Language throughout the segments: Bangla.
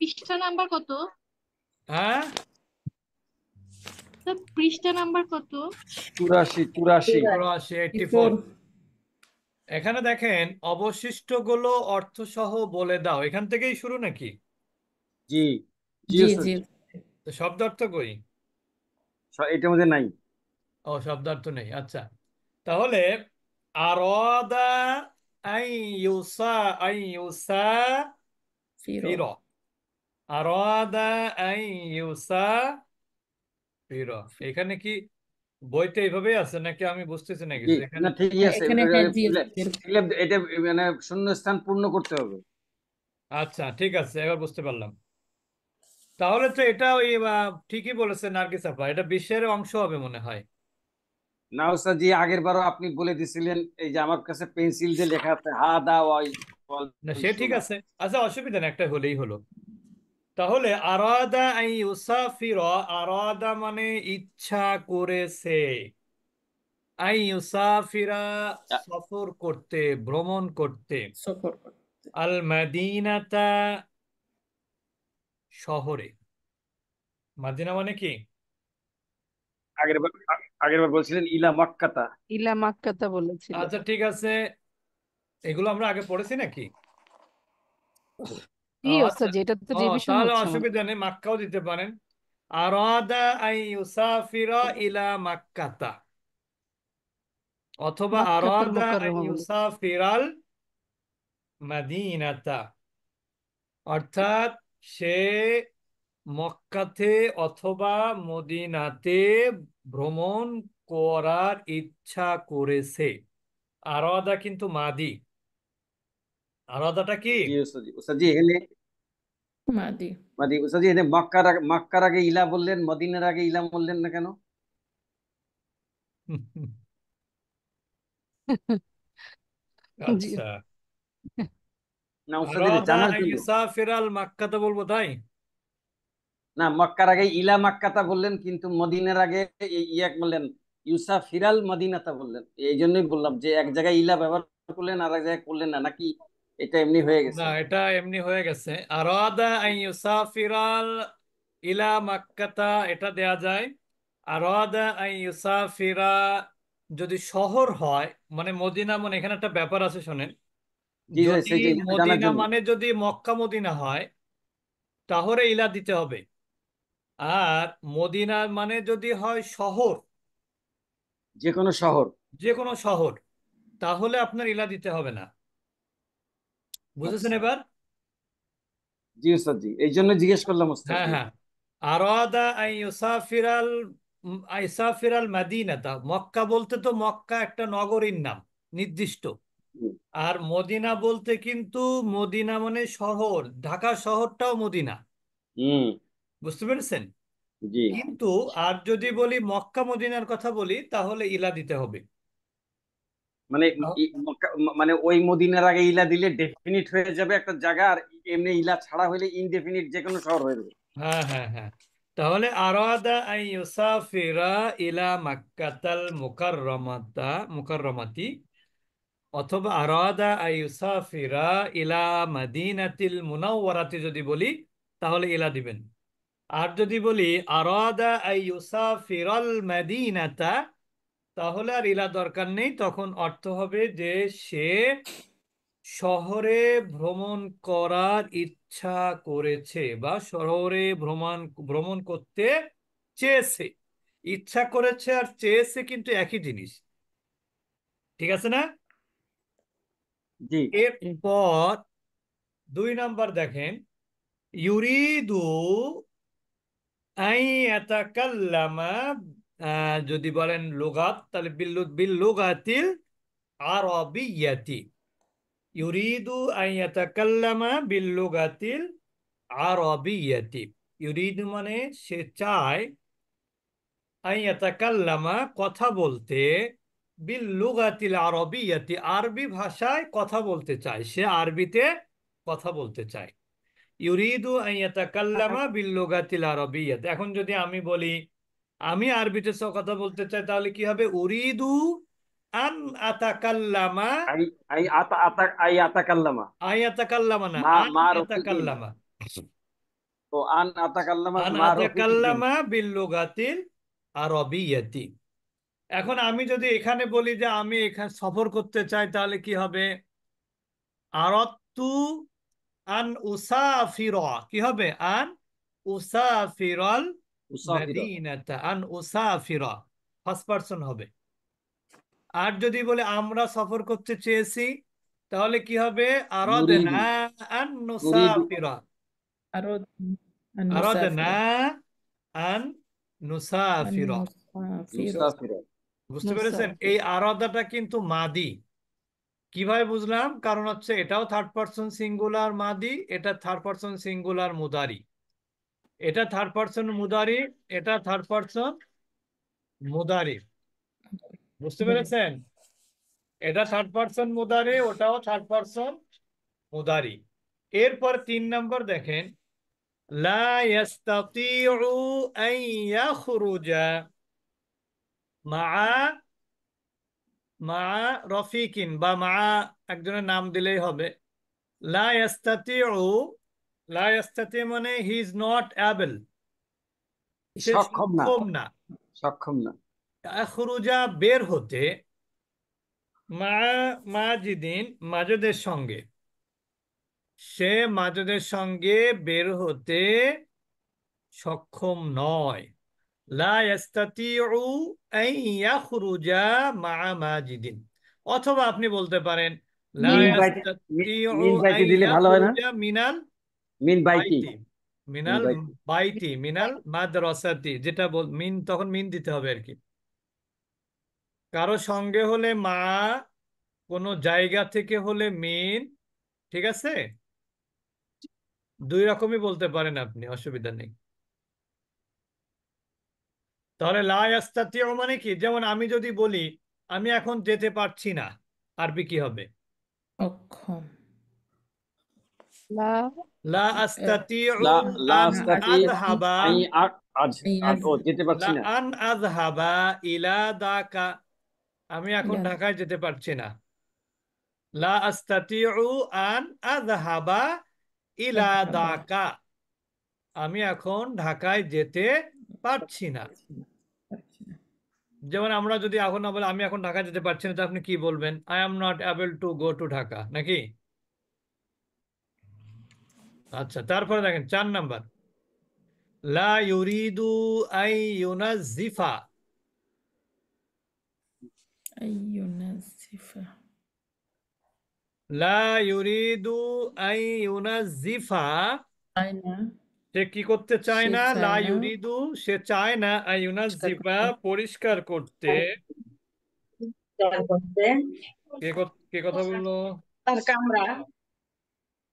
পৃষ্ঠা নাম্বার কত? হ্যাঁ, স্যার পৃষ্ঠা নাম্বার কত? 84 84। 84। এখানে দেখেন অবশিষ্টগুলো অর্থসহ বলে দাও, এখান থেকেই শুরু নাকি? জি জি জি ওস্তাদ জি। জি। তো শব্দার্থ কই? এটার মধ্যে নাই। ও, শব্দার্থ নেই, আচ্ছা। তাহলে আরাদা আই ইউসা আই ইউসা ফিরো। ফির, আরাদা আই ইউসা ফির। এখানে কি বইতে এইভাবেই আছে নাকি আমি বুঝতেছি না জি কিছু এখানে? না, ঠিকই আছে। এখানে হ্যাঁ জি এটা মানে শূন্য স্থান পূর্ণ করতে হবে। আচ্ছা ঠিক আছে, এবার বুঝতে পারলাম। তাহলে তো এটা ওই ঠিকই বলেছে নার্গিস আপা, এটা বিশ্বের অংশ হবে মনে হয়। না ওস্তাদ জি, আগের বারও আপনি বলে দিছিলেন, এই যে আমার কাছে পেন্সিল দিয়ে লেখা আছে হা দা ওয়াই না সে ঠিক শোনা। আছে, আচ্ছা অসুবিধা নেই, একটা হলেই হলো। তাহলে আরাদা আই ইউসাফির, আরাদা মানে ইচ্ছা করেছে, আই ইউসাফিরা সফর করতে, ভ্রমণ করতে, সফর করতে। আল মাদিনাতা শহরে। মাদিনা মানে কি? আগের বার আগের বার বলছিলেন ইলা মাক্কাতা। ইলা মাক্কাতা বলেছিলেন। আচ্ছা ঠিক আছে, এগুলো আমরা আগে পড়েছি নাকি? জি আচ্ছা, ওস্তাদ, যেটা তো ও রিভিশন তাহলে হচ্ছে আমাদের। অসুবিধা নেই, মাক্কাও দিতে পারেন। আরাদা আই ইউসাফিরা ইলা মাক্কাতা, অথবা মাক্কাতুল আরাদা আই মুকাররমা বলে। ইউসাফিরাল মাদিনাতা, অর্থাৎ সে মক্কাতে অথবা মদিনাতে ভ্রমণ করার ইচ্ছা করেছে। আরাদা কিন্তু মাদি, আরাদাটা কি? জি ওস্তাদ জি। ওস্তাদ জি এখানে মাদি। মানে ওস্তাদ জি এখানে মক্কার আগে ইলা বললেন, মদিনার আগে ইলা বললেন না কেন? জি। আচ্ছা, না ওস্তাদ এটা আরাদা জানার আন জন্য। ইউসাফিরাল মাক্কাতে বলবো তাই? না, মক্কার আগে ইলা মাক্কাতা বললেন, কিন্তু মদিনার আগে ইয়াক বললেন, ইউসা ফিরাল মদিনাতা বললেন। এই জন্যই বললাম যে এক জায়গায় ইলা ব্যবহার করলেন আর এক জায়গায় করলেন না, নাকি এটা এমনি হয়ে না গেছে? এটা এমনি হয়ে গেছে। আরাদা আন ইউসাফিরাল ইলা মাক্কাতা, এটা দেয়া যায়। আরাদা আন ইউসাফিরা যদি শহর হয়, মানে মদিনা, মানে এখানে একটা ব্যাপার আছে শোনেন। জি জি, যদি সেই যে জানার মদিনা জন্য। মানে যদি মক্কা মদিনা হয় তাহলে ইলা দিতে হবে। আর মদিনা মানে যদি হয় শহর, যে কোনো শহর। যে কোনো শহর, তাহলে আপনার ইলা দিতে হবে না। বুঝেছেন আচ্ছা। এবার? জি ওস্তাদ জি, এই জন্য জিজ্ঞেস করলাম ওস্তাদ হ্যাঁ জি। হ্যাঁ, আরাদা আন ইউসাফিরাল ইউসাফিরাল মাদিনাতা, মক্কা বলতে তো মক্কা একটা নগরীর নাম নির্দিষ্ট। হুম। আর মদিনা বলতে কিন্তু মদিনা মানে শহর, ঢাকা শহরটাও মদিনা। হুম, বুঝতে পেরেছেন? জি। কিন্তু আর যদি বলি মক্কা মদিনার কথা বলি তাহলে ইলা দিতে হবে। মানে মানে ওই মদিনার আগে ইলা দিলে ডেফিনিট হয়ে যাবে একটা জায়গা, আর এমনি ইলা ছাড়া হলে ইনডেফিনিট যে কোনো শহর হয়ে যাবে। হ্যাঁ হ্যাঁ হ্যাঁ, তাহলে আরাদা আন ইউসাফিরা ইলা মাক্কাতাল মুকাররমাতি, অথবা আরাদা আন ইউসাফিরা ইলা মাদিনাতিল মুনাওয়ারাতি যদি বলি তাহলে ইলা দিবেন। আর যদি বলি আরাদা আন ইউসাফিরাল মাদিনাতা, তাহলে আর ইলা দরকার নেই, তখন অর্থ হবে যে সে শহরে ভ্রমণ করার ইচ্ছা করেছে বা শহরে ভ্রমণ ভ্রমণ করতে চেয়েছে। ইচ্ছা করেছে আর চেয়েছে কিন্তু একই জিনিস, ঠিক আছে না? জি এরপর 2 নাম্বার দেখেন, ইউরিদু আই ইয়াতাকাল্লামা, যদি বলেন লুগাত তাহলে বিল লুগাতিল আরবিয়াতি, ইউরিদু আন ইয়াতাকাল্লামা বিল লুগাতিল আরবিয়াতি। ইউরিদু মানে সে চায়, আন ইয়াতাকাল্লামা কথা বলতে, বিল লুগাতিল আরবিয়াতি আরবি ভাষায় কথা বলতে চায়, সে আরবিতে কথা বলতে চায়। ইউরিদু আন ইয়াতাকাল্লামা বিল লুগাতিল আরবিয়াত। এখন যদি আমি বলি আমি আরবিতে কথা বলতে চাই তাহলে কি হবে? উরিদু আন আতাকাল্লামা, আই আই আতা আতা আই আতাকাল্লামা। আয়াতাকাল্লামা না, মা আন মা রফি ইন। ইয়াতাকাল্লামা। ও আন আতাকাল্লামা আন মা রফিকিন। আতাকাল্লামা বিল লুগাতিল আরবিয়াতি। এখন আমি যদি এখানে বলি যে আমি এখানে সফর করতে চাই, তাহলে কি হবে? আরাদতু আন উসাফির, কি হবে? আন উসাফিরাল উসাফিরা। মাদিনাতা, আন উসাফিরা, ফার্স্ট পারসন হবে। আর যদি বলে আমরা সফর করতে চেয়েছি, তাহলে কি হবে? আরাদনা নুরিদু। আন নুরিদু। নুসাফিরা, আরো আরাদনা নুসাফিরা আন নুসাফিরা। নুসাফিরো মুসাফিরা। বুঝতে পেরেছেন? এই মুসাফির। আরাদাটা কিন্তু মাদি। কিভাবে বুঝলাম? কারণ হচ্ছে এটাও থার্ড পারসন সিঙ্গুলার মাদি, এটা থার্ড পারসন সিঙ্গুলার মুদারি, এটা থার্ড পারসন মুদারি, এটা থার্ড পারসন মুদারি। বুঝতে পেরেছেন? এটা থার্ড পারসন মুদারি, ওটাও থার্ড পারসন মুদারি। এরপর 3 নম্বর দেখেন, লা ইয়াস্তাতিউ আন ইয়াখরুজা মা মা রফিকিন, বা মা একজনের নাম দিলেই হবে। লা ইয়াস্তাতিউ, লা ইয়াস্তাতি মানে হি ইজ নট অ্যাবল, সে সক্ষম না। সক্ষম না। সক্ষম না। আখরুজা বের হতে, মা মাজিদিন মাজেদের সঙ্গে, সে মাজেদের সঙ্গে বের হতে সক্ষম নয়। লা ইয়াস্তাতিউ আন ইয়াখরুজা মা মাজিদিন। অথবা আপনি বলতে পারেন লা মিন বাইতে। ইয়াস্তাতিউ মিন আন বাইতে দিলে ভালো হয় না? ইয়াখরুজা মিনাল মিন বাইতি। বাইতি, মিন মিনাল বাইতি। বাইতি, মিনাল মাদ্রাসাতি, যেটা মিন, তখন মিন দিতে হবে আর কি। কারো সঙ্গে হলে মা, কোনো জায়গা থেকে হলে মিন, ঠিক আছে? 2 রকমই বলতে পারেন আপনি, অসুবিধা নেই। তাহলে লা ইয়াস্তাতিউ মানে কি? যেমন আমি যদি বলি আমি এখন যেতে পারছি না, আরবি কি হবে? অক্ষম লা লা আস্তাতিউ লা লা আন আস্তাতি আযহাবা, আই আজ আজ ও যেতে লা পারছি না। আন আযহাবা ইলা দাকা, আমি এখন ইলা ঢাকায় যেতে পারছি না। লা আস্তাতিউ আন আযহাবা ইলা আযহাবা দাকা, আমি এখন ঢাকায় যেতে পারছি না। পারছি না। যেমন আমরা যদি এখন না বলে আমি এখন ঢাকা যেতে পারছি না, তো আপনি কি বলবেন? I am not able to go to Dhaka, নাকি? আচ্ছা, তারপরে দেখেন 4 নম্বর, লা ইউরিদু আই ইউনাজ্জিফা, আইয়ুনাজিফা লা ইউরিদু আই ইউনাজ্জিফা, চায় না, সে কি করতে চায় সে না? লা চায় না ইউরিদু, সে চায় না, আই পরিষ্কার ইউনাজ্জিফা, করতে পরিষ্কার করতে। করতে কে কথা বললো? তার কামরা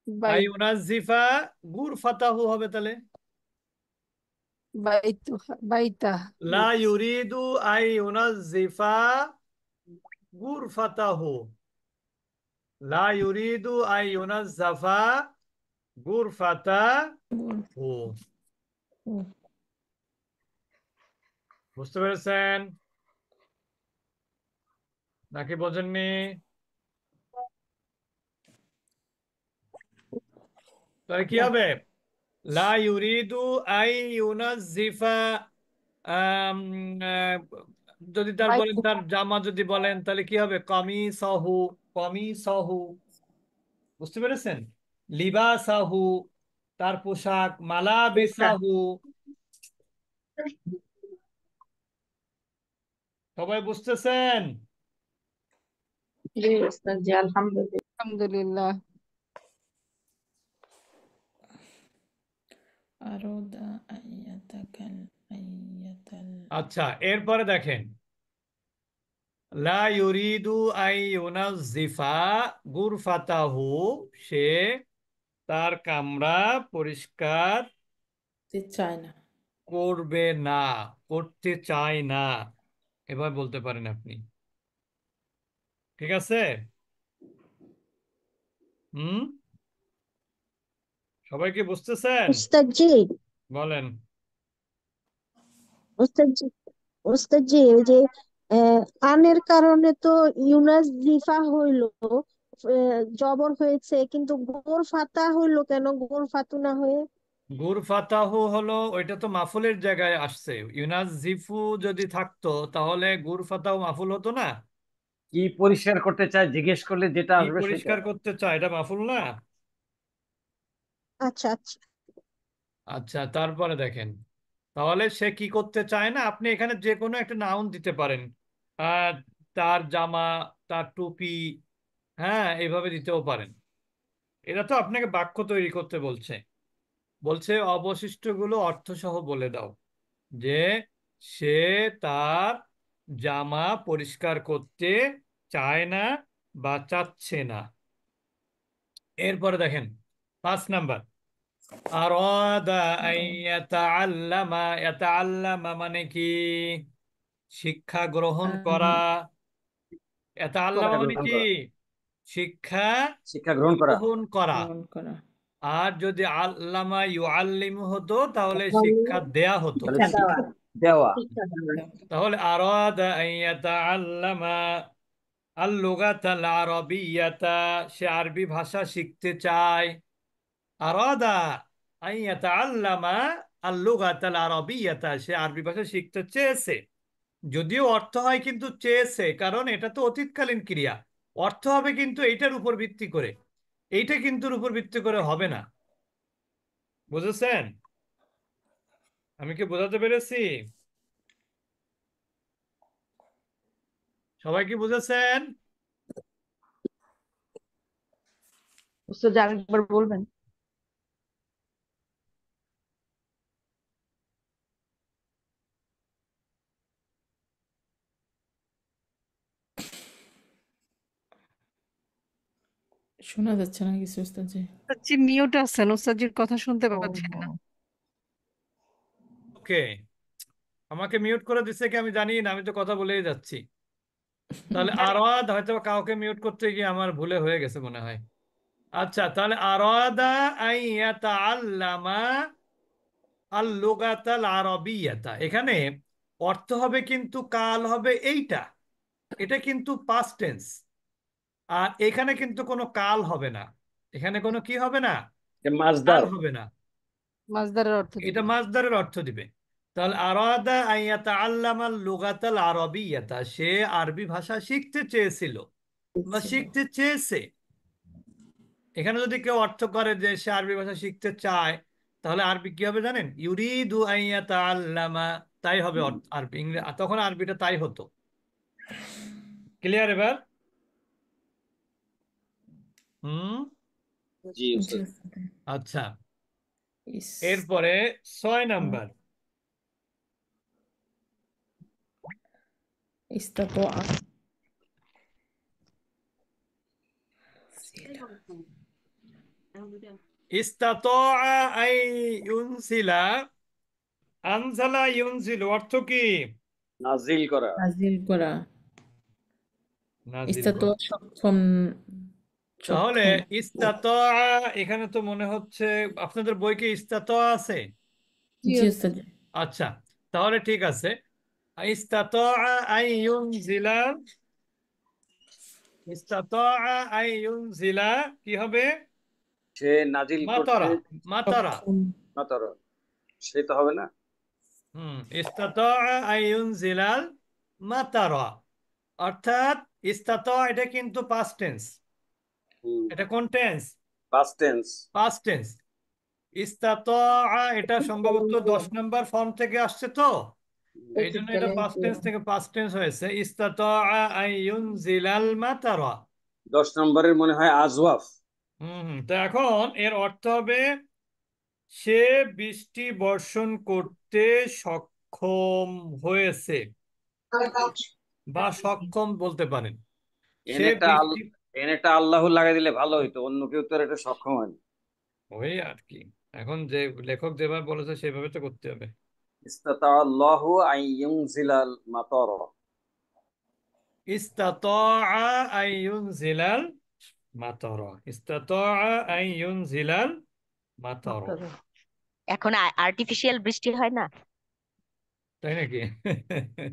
আই বাই ইউনাজ্জিফা গুরফাতাহু হবে তাহলে। বাইতু বাইতা লা ইউরিদু আই ইউনাজ্জিফা গুরফাতাহু, লা ইউরিদু আই ইউনাজ্জাফা গুরফাতাহু। ও বুঝতে পেরেছেন নাকি বোঝেননি? তাহলে কি না হবে? লা ইউরিদু আই ইউনাজ্জিফা, আম, আহ, যদি তার বলেন, বাইতু তার জামা যদি বলেন, তাহলে কি হবে? কমিসহু, কমিসহু। বুঝতে পেরেছেন? লিবাসাহু, তার পোশাক, মালাবিসাহু। সবাই বুঝতেছেন? জি ওস্তাদ জি আলহামদুলিল্লাহ। আলহামদুলিল্লাহ। আরদা আইয়াতাকাল আইয়াতাল আচ্ছা, এরপরে দেখেন, লা ইউরিদু আই ইউনাজ্জিফা গুরফাতাহু, সে তার কামরা পরিষ্কার তে চায় না, করবে না, করতে চায় না, এবার বলতে পারেন আপনি। ঠিক আছে? হুম, সবাই কি বুঝতেছেন? উস্তাদ জি, বলেন। উস্তাদ জি, উস্তাদ জি, ওই যে আনের কারণে তো ইউনাস জিফা হইলো, জবর হয়েছে, কিন্তু গোর ফাতা হইলো কেন, গোর ফাতু না হয়ে? গুরফাতাহু হলো ওইটা তো মাফুলের জায়গায় আসছে। ইউনাজিফু যদি থাকতো তাহলে গুরফাতাহু মাফুল হতো না। কি পরিষ্কার করতে চায় জিজ্ঞেস করলে যেটা কি আসবে সেটা। পরিষ্কার করতে চায়, এটা মাফুল না? আচ্ছা আচ্ছা। আচ্ছা, তারপরে দেখেন, তাহলে সে কি করতে চায় না, আপনি এখানে যে কোনো একটা নাউন দিতে পারেন। আহ তার জামা, তার টুপি, হ্যাঁ এইভাবে দিতেও পারেন। এটা তো আপনাকে বাক্য তৈরি করতে বলছে। বলছে অবশিষ্টগুলো অর্থসহ বলে দাও, যে সে তার জামা পরিষ্কার করতে চায় না বা চাচ্ছে না। এরপরে দেখেন 5 নাম্বার, আরাদা আন ইয়াতাআল্লামা। ইয়াতাআল্লামা মানে কি? শিক্ষা গ্রহণ করা। ইয়াতাআল্লামা মানে গ্রহণ কি? করা, শিক্ষা শিক্ষা গ্রহণ করা। গ্রহণ করা। গ্রহণ করা। আর যদি আল্লামা ইউআল্লিমু হতো তাহলে শিক্ষা দেয়া হতো। তাহলে শিক্ষা দেওয়া, দেওয়া। শিক্ষা দেওয়া। তাহলে আরাদা আন ইয়াতাআল্লামা আল লুগাতাল আরাবিয়াতা, সে আরবি ভাষা শিখতে চায়। আরাদা আন ইয়াতাআল্লামা আল লুগাতাল আরাবিয়াতা, সে আরবি ভাষা শিখতে চেয়েছে। যদিও অর্থ হয় কিন্তু চেয়েছে, কারণ এটা তো অতীতকালীন ক্রিয়া। অর্থ হবে কিন্তু এইটার উপর ভিত্তি করে, এইটা কিন্তু উপর ভিত্তি করে হবে না। বুঝেছেন? আমি কি বোঝাতে পেরেছি? সবাই কি বুঝেছেন? উস্তাদ আরেকবার বলবেন? শোনা যাচ্ছে না কিছু উস্তাদজি। উস্তাদজি মিউট আছেন, উস্তাদজির কথা শুনতে ও, পাচ্ছেন না। ওকে, আমাকে মিউট করে দিচ্ছে কি আমি জানি না, আমি তো কথা বলেই যাচ্ছি। তাহলে আরাদ হয়তো কাউকে মিউট করতে গিয়ে আমার ভুলে হয়ে গেছে মনে হয়। আচ্ছা, তাহলে আরাদা আন ইয়াতাআল্লামা আল লুগাতাল আরাবিয়াতা, এখানে অর্থ হবে কিন্তু কাল হবে এইটা, এটা কিন্তু পাস্ট টেন্স। আর এখানে কিন্তু কোনো কাল হবে না, এখানে কোনো কি হবে না, কাল মাসদার। হবে না। মাজদারের অর্থ এটা দিবে। মাসদারের অর্থ দিবে। তাহলে আরাদা আন ইয়াতাআল্লামাল লুগাতাল আরাবিয়াতা, সে আরবি ভাষা শিখতে চেয়েছিল বা ছিল। শিখতে চেয়েছে। এখানে যদি কেউ অর্থ করে যে সে আরবি ভাষা শিখতে চায়, তাহলে আরবি কি হবে জানেন? ইউরিদু আন ইয়াতাআল্লামা, তাই হবে আরবি, ইংরেজি তখন আরবিটা তাই হতো। ক্লিয়ার এবার? হুম। জি জি উস্তাদ। উস্তাদ। আচ্ছা, ইস, এরপরে 6 নাম্বার, ইস্তাতোয়া। ইস্তাতাআ আন ইউনজিলা। আনজালা ইউনজিলু অর্থ কি? নাজিল করা। নাজিল করা। নাজিল করা। ইস্তাতোয়া সক্ষম, তাহলে সক্ষম। ইস্তাতাআ, এখানে তো মনে হচ্ছে আপনাদের বই কি ইস্তাতাআ আছে? জি উস্তাদ। আচ্ছা, তাহলে ঠিক আছে। ইস্তাতাআ আন ইউনজিলা, ইস্তাতাআ আন ইউনজিলা কি হবে? সে নাজিল করতে। মাতারা। মাতারা। সক্ষম। মাতার, সে তো হবে না। ইস্তাতাআ আন ইউনজিলাল মাতারা, অর্থাৎ ইস্তাতাআ এটা কিন্তু পাস্ট টেন্স। এটা কোন টেন্স? Past tense. Past tense. ইস্তাতাআ এটা সম্ভবত 10 নম্বর ফর্ম থেকে আসছে, তো এই জন্য এটা অতীতকালীন পাস্ট ক্রিয়া। টেন্স থেকে পাস্ট টেন্স হয়েছে। ইস্তাতাআ আন ইউনজিলাল মাতারা। 10 নম্বরের মনে হয় আজওয়াফ। তো এখন এর অর্থ হবে সে বৃষ্টি বর্ষণ করতে সক্ষম হয়েছে, বা সক্ষম বলতে পারেন। সে এখানে একটা বৃষ্টি, এখানে একটা আল্লাহ লাগাই দিলে ভালো হইতো, অন্য কেউ তো আর এটা সক্ষম হয়নি। ওই আর কি, এখন যে লেখক যেভাবে বলেছে সেভাবে তো করতে হবে। ইস্তাতাআল্লাহু আন ইউনজিলাল মাতার। ইস্তাতাআ আন ইউনজিলাল মাতারা। ইস্তাতাআ আন ইউনজিলাল মাতারা। এখন আর্টিফিশিয়াল বৃষ্টি হয় না? তাই নাকি?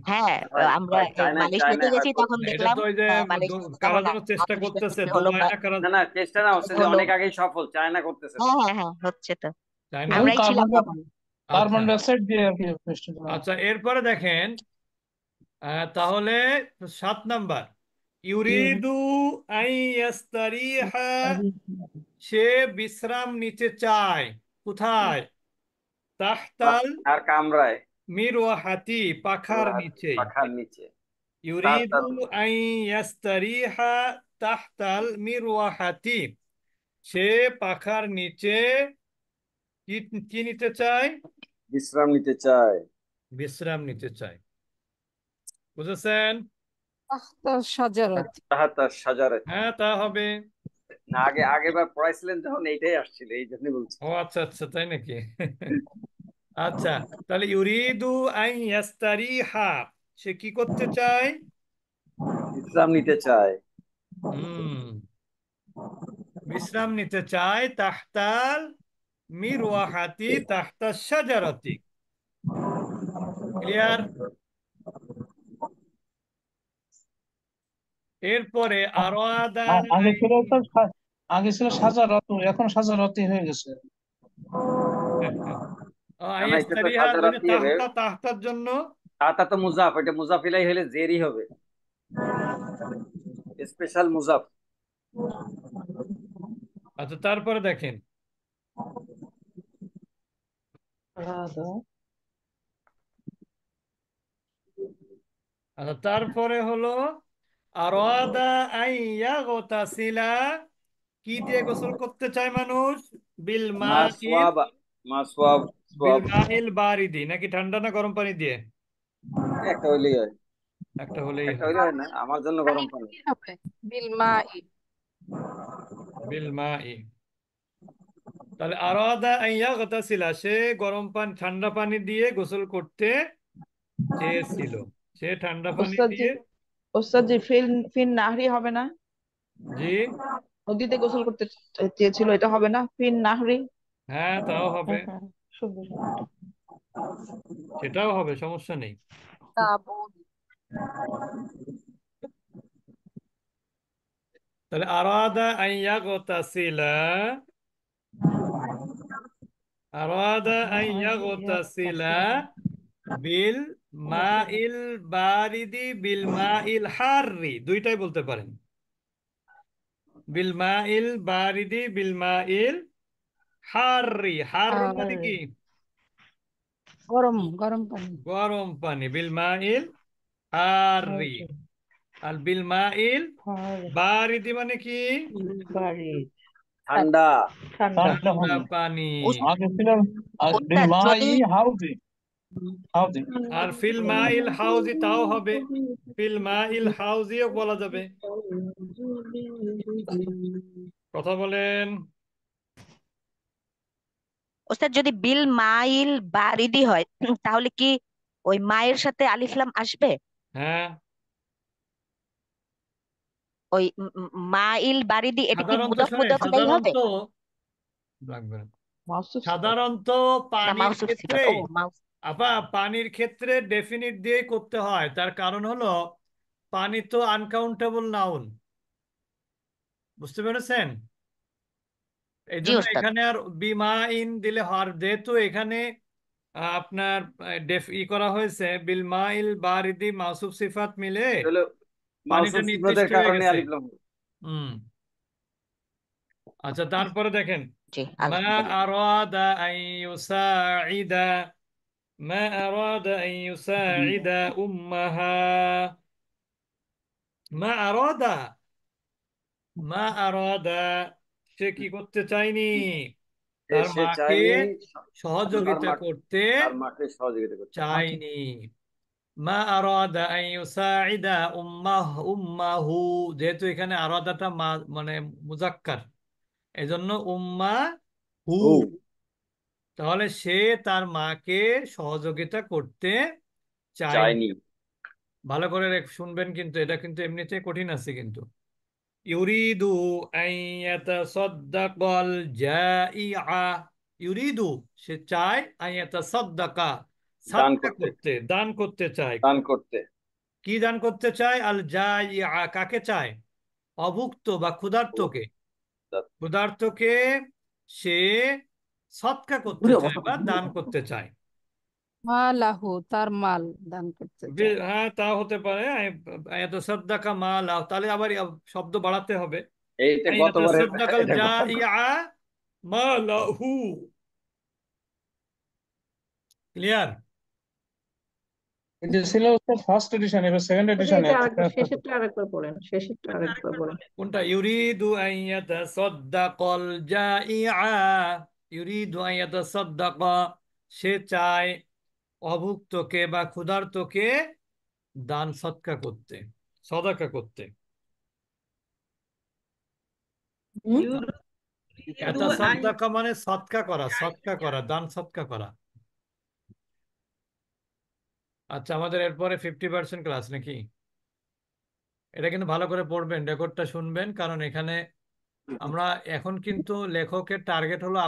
হ্যাঁ, হয় আমরা হয়, চায়নায় মালয়েশিয়াতে চায়নায় হয় গেছি তখন প্রচুর। এটা দেখলাম তো ওই যে মালয়েশিয়াতে কারা তখন যেন চেষ্টা আর্টিফিশিয়াল করতেছে, বৃষ্টি হলো দুবাই না কারা। না না, চেষ্টা না হচ্ছে যে হলো। অনেক আগেই সফল, চায়না করতেছে। হ্যাঁ হ্যাঁ হ্যাঁ, হচ্ছে তো। চায় না? আমরাই ছিলাম কার্বন তখন। কার্বন আচ্ছা ডাইঅক্সাইড দিয়ে আর কি বৃষ্টি হয়। আচ্ছা, এরপরে দেখেন তাহলে 7 নাম্বার, ইউরিদু আই ইয়াস্তারিহা, সে বিশ্রাম নিতে চায়। কোথায়? তাহতাল আর কামরায় মিরওয়াহাতি, পাখার নিচেই। পাখার নিচে। ইউরিদু আই ইয়াস্তারিহা তাহতাল মিরওয়াহাতি, সে পাখার নিচে কি কি নিতে চায়? বিশ্রাম নিতে চায়। বিশ্রাম নিতে চায়। বুঝেছেন? তাহতা শাজারাত। তাহাতার সাজারে। হ্যাঁ, তা হবে। না, আগেবার পড়াইছিলেন যখন এইটাই আসছিল, এই জন্য বলছি। ও আচ্ছা আচ্ছা, তাই নাকি? আচ্ছা, তাহলে ইউরিদু আই ইয়াস্তারিহা, সে কি করতে চায়? বিশ্রাম নিতে চায়। হুম, বিশ্রাম নিতে চায়। তাহতাল মিরওয়াহাতি তাহতা শাজারাতি। ক্লিয়ার? এরপরে আরাদা আগে ছিল তো আগে ছিল সাজারত, এখন সাজারতি হয়ে গেছে। না না, এটা তো আইয়াস্তারিহা মানে সাজারাতি হবে। তাহতার জন্য। তাতা তো মুজাফ, এটা মুজাফিলাই হলে জেরি হবে, স্পেশাল মুজাফ। আচ্ছা, তারপরে দেখেন আচ্ছা, তারপরে হলো আরাদা আইয়া গোতাসিলা, কি দিয়ে গোসল করতে চায় মানুষ? বিল মা মাইল, সোয়াব, মা সোয়াব, বিল সোয়াব মাইল বারিদি, নাকি ঠান্ডা না গরম পানি দিয়ে? একটা হইলেই হয়। একটা হলেই একটা হয়। হইলে হয় না, আমার জন্য গরম পানি। কি হবে? বিল মাই। বিল মাই। তাহলে আরাদা আইয়া গোতাসিলা, সে গরম পানি ঠান্ডা পানি দিয়ে গোসল করতে চেয়েছিল। সে ঠান্ডা পানি ওস্তাদ জি, দিয়ে। ওস্তাদ জি, ফিন ফিন নাহরি হবে না? জি, নদীতে গোসল করতে চেয়েছিল, এটা হবে না? ফিন নাহরি। হ্যাঁ, তাও হবে। হ্যাঁ হ্যাঁ, সুন্দর। সেটাও হবে, সমস্যা নেই। তাবুদ। তাহলে আরাদা আইয়া গোতাসিলা, আরাদা আইয়া গোতাসিলা বিল মাইল বারিদি বিল মাইল হাররি, দুইটাই বলতে পারেন। বিল মাইল বারিদি বিল মাইল হাররি, হাররি মানে কি? গরম গরম পানি। গরম পানি। বিল মাইল হাররি। আর বিল মাইল বারিদি মানে কি? বাড়ি ঠান্ডা। ঠান্ডা। ঠান্ডা ঠান্ডা পানি। পানি। আগে ছিল ওস্তাদ মাই যদি হাউজি, হাউজি। আর ফিল মাইল হাউজি তাও হবে, ফিল মাইল হাউজিও বলা যাবে। কথা বলেন। ওস্তাদ যদি বিল মাইল বারিদি হয় তাহলে কি ওই মায়ের সাথে আলিফ লাম আসবে? হ্যাঁ, ওই মাইল বারিদি, এটা কি সাধারণত মুদাফ শোনেন, মুদাফ ইলাইহি হবে? সাধারণত লাগবে না। মাউসুফ সিফাত। সাধারণত না পানির মাউসুফ ক্ষেত্রে, সিফাত, ও মাউস। পানির ক্ষেত্রে ডেফিনিট দিয়ে করতে হয়। তার কারণ হলো পানি তো আনকাউন্টেবল নাউন। বুঝতে পেরেছেন? এই জি জন্য ওস্তাদ। এখানে আর বিমা ইন দিলে হওয়ার, যেহেতু এখানে আপনার করা হয়েছে বিল মাইল বারিদি মাউসুফ সিফাত মিলে এটা হলো পানিটা মাউসুফ নির্দিষ্ট সিফাতের হয়ে কারণে গেছে। আলিফ লাম। হুম। আচ্ছা, তারপরে দেখেন জি মা আলহামদুলিল্লাহ। আরাদা আন ইউসাইদা, মা আরাদা আন ইউসাইদা উম্মাহা, মা আরাদা, মা আরাদা, সে কি করতে চায়নি? তার সে মাকে চায়নি তার সহযোগিতা মা, করতে তার মাকে সহযোগিতা করতে। চায়নি। মা আরাদা আন ইউসাইদা উম্মাহু, যেহেতু এখানে আরাদাটা মানে মুজাক্কার, এজন্য উম্মা হু। হু, তাহলে সে তার মাকে সহযোগিতা করতে চায়নি। চায়নি। ভালো করে শুনবেন, কিন্তু এটা কিন্তু এমনিতে কঠিন আছে কিন্তু। ইউরিদু আন ইয়াতাসাদ্দাকাল জাইআ, ইউরিদু, সে চায়, আন ইয়াতাসাদ্দাকা, দান সাদকা করতে, করতে, দান করতে চায়। দান করতে। কি দান করতে চায়? আল জাইআ, কাকে চায়? অভুক্ত বা ক্ষুধার্তকে। ক্ষুধার্তকে সে সদকা করতে ঘুরে চায় বা দান করতে চায়। মালাহু, তার মাল দান করতে চায়। হ্যাঁ, তা হতে পারে। এত সদ্দাকা মা লাও, তাহলে আবার শব্দ বাড়াতে হবে। এইটা আই গতবারে ইয়াতাসাদ্দাকাল এটা জাইআ মা লাহু। ক্লিয়ার? এটা ছিল ফার্স্ট এডিশন, এবার সেকেন্ড এডিশনে শেষেরটা আরেকবার বলেন, শেষেরটা আরেকবার বলেন। কোনটা? ইউরিদু আন ইয়াতাসাদ্দাকাল জাইআ। ইউরিদু আন ইয়াতাসাদ্দাকা, সে চায় অভুক্তকে বা ক্ষুধার্তকে দান সৎকা করতে, সদাকা করতে। হুম? ইয়াতাসাদ্দাকা মানে সৎকা করা, সৎকা করা, দান সৎকা করা। আচ্ছা, আমাদের এরপরে 50% ক্লাস নাকি? এটা কিন্তু ভালো করে পড়বেন, রেকর্ডটা শুনবেন, কারণ এখানে আমরা এখন কিন্তু লেখকের টার্গেট হলো